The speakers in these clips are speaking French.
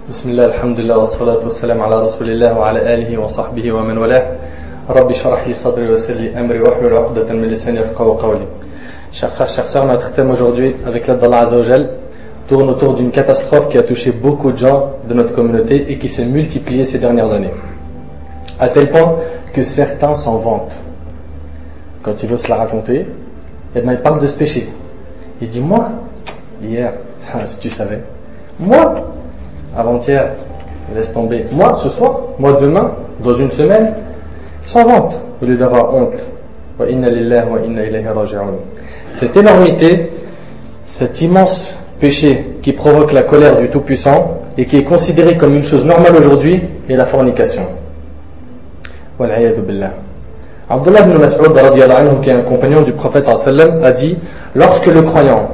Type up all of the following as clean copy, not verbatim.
بسم الله الحمد لله والصلاة والسلام على رسول الله وعلى آله وصحبه ومن والاه ربي اشرح لي صدري ويسر لي أمري واحلل عقدة من لساني يفقهوا قولي. Chers frères, chers sœurs, notre thème aujourd'hui, avec l'aide d'Allah Azza wa Jal, tourne autour d'une catastrophe qui a touché beaucoup de gens de notre communauté et qui s'est multipliée ces dernières années. À tel point que certains s'en vantent. Quand il veut se la raconter, eh ben, il parle de ce péché. Il dit, moi, hier, si tu savais, moi, avant-hier, laisse tomber, moi, ce soir, moi, demain, dans une semaine, s'en vante, au lieu d'avoir honte. Wa inna lillahi wa inna ilayhi raji'un. Cette énormité, cet immense péché qui provoque la colère du Tout-Puissant et qui est considéré comme une chose normale aujourd'hui est la fornication. Wal'ayadu billah. Abdullah ibn Mas'ud radiyallahu anhu, qui est un compagnon du prophète sallallahu alayhi wa sallam, a dit, lorsque le croyant,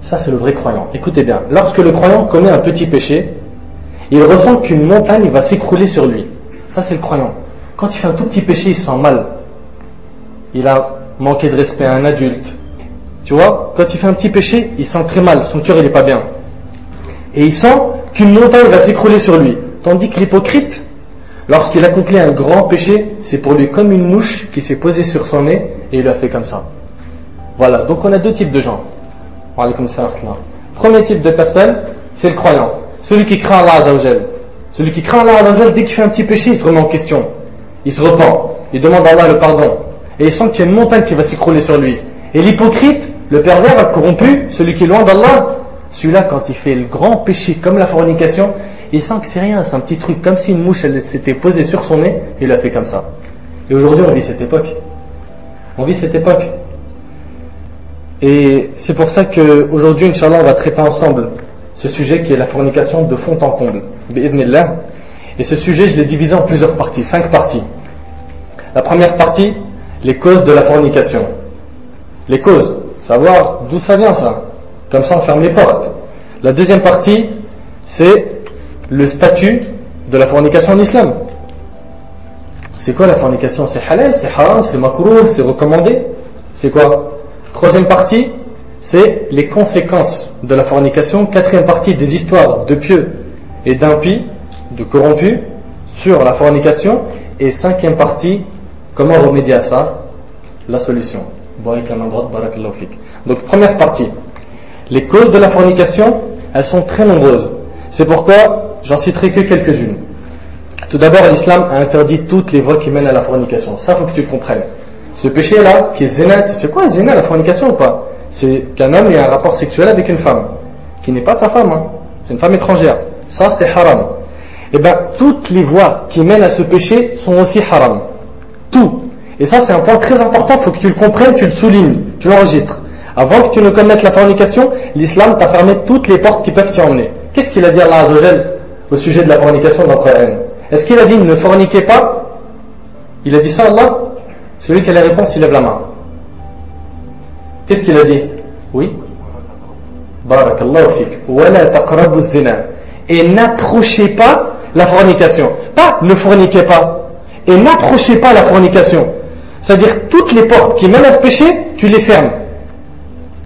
ça c'est le vrai croyant, écoutez bien, lorsque le croyant commet un petit péché, il ressent qu'une montagne va s'écrouler sur lui. Ça c'est le croyant. Quand il fait un tout petit péché, il se sent mal. Il a manqué de respect à un adulte. Tu vois, quand il fait un petit péché, il sent très mal, son cœur il n'est pas bien. Et il sent qu'une montagne va s'écrouler sur lui. Tandis que l'hypocrite, lorsqu'il accomplit un grand péché, c'est pour lui comme une mouche qui s'est posée sur son nez et il l'a fait comme ça. Voilà, donc on a deux types de gens. Wa alaykoum salam. Premier type de personne, c'est le croyant. Celui qui craint Allah Azza wa Jal. Celui qui craint Allah Azza wa Jal, dès qu'il fait un petit péché, il se remet en question. Il se repent. Il demande à Allah le pardon. Et il sent qu'il y a une montagne qui va s'écrouler sur lui. Et l'hypocrite, le pervers, corrompu, celui qui est loin d'Allah, celui-là, quand il fait le grand péché comme la fornication, il sent que c'est rien, c'est un petit truc, comme si une mouche elle s'était posée sur son nez, et il l'a fait comme ça. Et aujourd'hui, on vit cette époque. On vit cette époque. Et c'est pour ça qu'aujourd'hui, Inch'Allah, on va traiter ensemble ce sujet qui est la fornication de fond en comble. Bi'idhnillah. Et ce sujet, je l'ai divisé en plusieurs parties, 5 parties. La première partie, les causes de la fornication. Les causes, savoir d'où ça vient ça. Comme ça, on ferme les portes. La deuxième partie, c'est le statut de la fornication en islam. C'est quoi la fornication? C'est halal, c'est haram, c'est makrouh, c'est recommandé? C'est quoi? Troisième partie, c'est les conséquences de la fornication. Quatrième partie, des histoires de pieux et d'impies, de corrompus, sur la fornication. Et cinquième partie, comment remédier à ça? La solution. Donc première partie, les causes de la fornication, elles sont très nombreuses. C'est pourquoi j'en citerai que quelques-unes. Tout d'abord, l'islam a interdit toutes les voies qui mènent à la fornication. Ça, il faut que tu le comprennes. Ce péché-là, qui est zina, c'est quoi zina, la fornication ou pas? C'est qu'un homme ait un rapport sexuel avec une femme, qui n'est pas sa femme, hein. C'est une femme étrangère. Ça, c'est haram. Et bien, toutes les voies qui mènent à ce péché sont aussi haram. Tout. Et ça, c'est un point très important, il faut que tu le comprennes, tu le soulignes, tu l'enregistres. Avant que tu ne commettes la fornication, l'islam t'a fermé toutes les portes qui peuvent t'y emmener. Qu'est-ce qu'il a dit Allah Azza wa Jal au sujet de la fornication dans le Coran? Est-ce qu'il a dit ne forniquez pas? Il a dit ça, Allah? Celui qui a la réponse, il lève la main. Qu'est-ce qu'il a dit? Oui? Barakallahu fik. Wala taqrabu zina. Et n'approchez pas la fornication. Pas ne forniquez pas. Et n'approchez pas la fornication. C'est-à-dire toutes les portes qui mènent à ce péché, tu les fermes.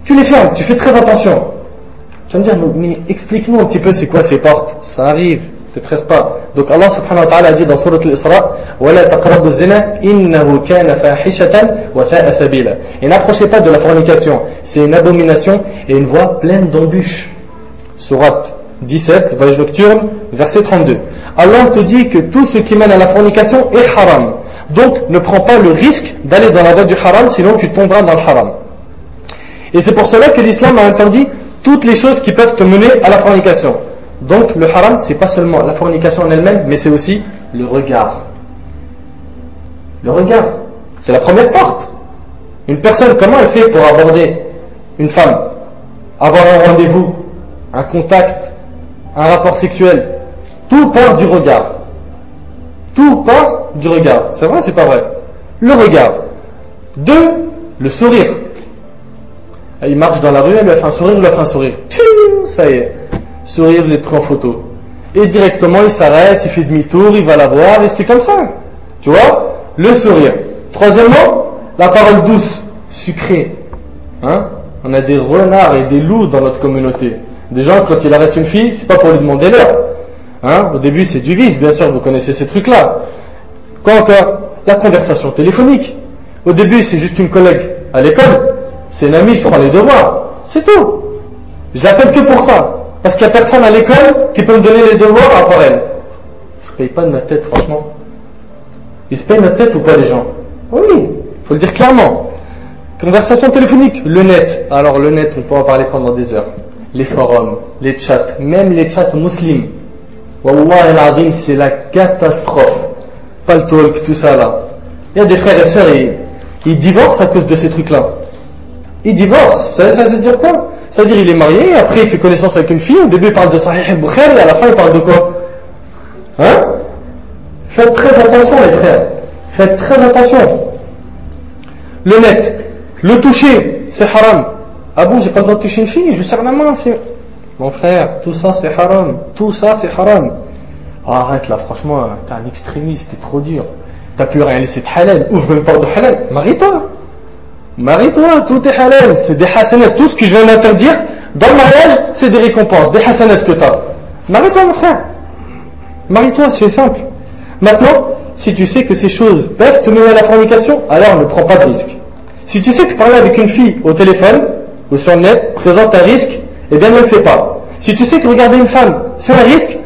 Tu les fermes, tu fais très attention. Tu vas me dire, mais explique-nous un petit peu c'est quoi ces portes. Ça arrive, ne te presse pas. Donc Allah subhanahu wa ta'ala a dit dans Surat al-Isra, وَلَا تَقْرَبُوا الزِّنَا إِنَّهُ كَانَ فَاحِشَةً وَسَاءَ سَبِيلًا. Et n'approchez pas de la fornication. C'est une abomination et une voie pleine d'embûches. Surat 17, voyage nocturne, verset 32. Allah te dit que tout ce qui mène à la fornication est haram. Donc ne prends pas le risque d'aller dans la voie du haram, sinon tu tomberas dans le haram. Et c'est pour cela que l'islam a interdit toutes les choses qui peuvent te mener à la fornication. Donc le haram, c'est pas seulement la fornication en elle-même, mais c'est aussi le regard. Le regard, c'est la première porte. Une personne, comment elle fait pour aborder une femme? Avoir un rendez-vous, un contact, un rapport sexuel, tout part du regard. Tout part du regard. C'est vrai ou c'est pas vrai? Le regard. 2, le sourire. Il marche dans la rue, elle lui a fait un sourire, il lui a fait un sourire. Tching, ça y est. Sourire, vous êtes pris en photo. Et directement, il s'arrête, il fait demi-tour, il va la voir, et c'est comme ça. Tu vois? Le sourire. Troisièmement, la parole douce, sucrée. Hein? On a des renards et des loups dans notre communauté. Des gens, quand ils arrêtent une fille, c'est pas pour lui demander l'heure. Hein? Au début, c'est du vice, bien sûr, vous connaissez ces trucs-là. Quoi encore? La conversation téléphonique. Au début, c'est juste une collègue à l'école. C'est une amie, je prends les devoirs. C'est tout. Je l'appelle que pour ça. Parce qu'il n'y a personne à l'école qui peut me donner les devoirs à part elle. Ils se payent pas de ma tête, franchement. Ils se payent notre tête ou pas, les gens? Oui, il faut le dire clairement. Conversation téléphonique, le net. Alors le net, on peut en parler pendant des heures. Les forums, les chats, même les chats musulmans. Wallah al-azim, c'est la catastrophe. Pas le talk, tout ça là. Il y a des frères et sœurs, ils divorcent à cause de ces trucs-là. Ils divorcent. Ça veut dire quoi? Ça veut dire il est marié, après il fait connaissance avec une fille, au début il parle de Sahih al-Bukhari, et à la fin il parle de quoi? Hein? Faites très attention les frères. Faites très attention. Le net. Le toucher, c'est haram. Ah bon, j'ai pas le droit de toucher une fille, je lui serre la main, c'est... Mon frère, tout ça c'est haram. Tout ça c'est haram. Oh, arrête là, franchement, t'es un extrémiste, t'es trop dur. T'as plus rien laissé de halal, ouvre une porte de halal. Marie-toi. Marie-toi, tout est halal. C'est des hasanat. Tout ce que je viens d'interdire, dans le mariage, c'est des récompenses, des hasanat que t'as. Marie-toi, mon frère. Marie-toi, c'est simple. Maintenant, si tu sais que ces choses peuvent te mener à la fornication, alors ne prends pas de risque. Si tu sais que parler avec une fille au téléphone ou sur le net présente un risque, eh bien ne le fais pas. Si tu sais que regarder une femme, c'est un risque,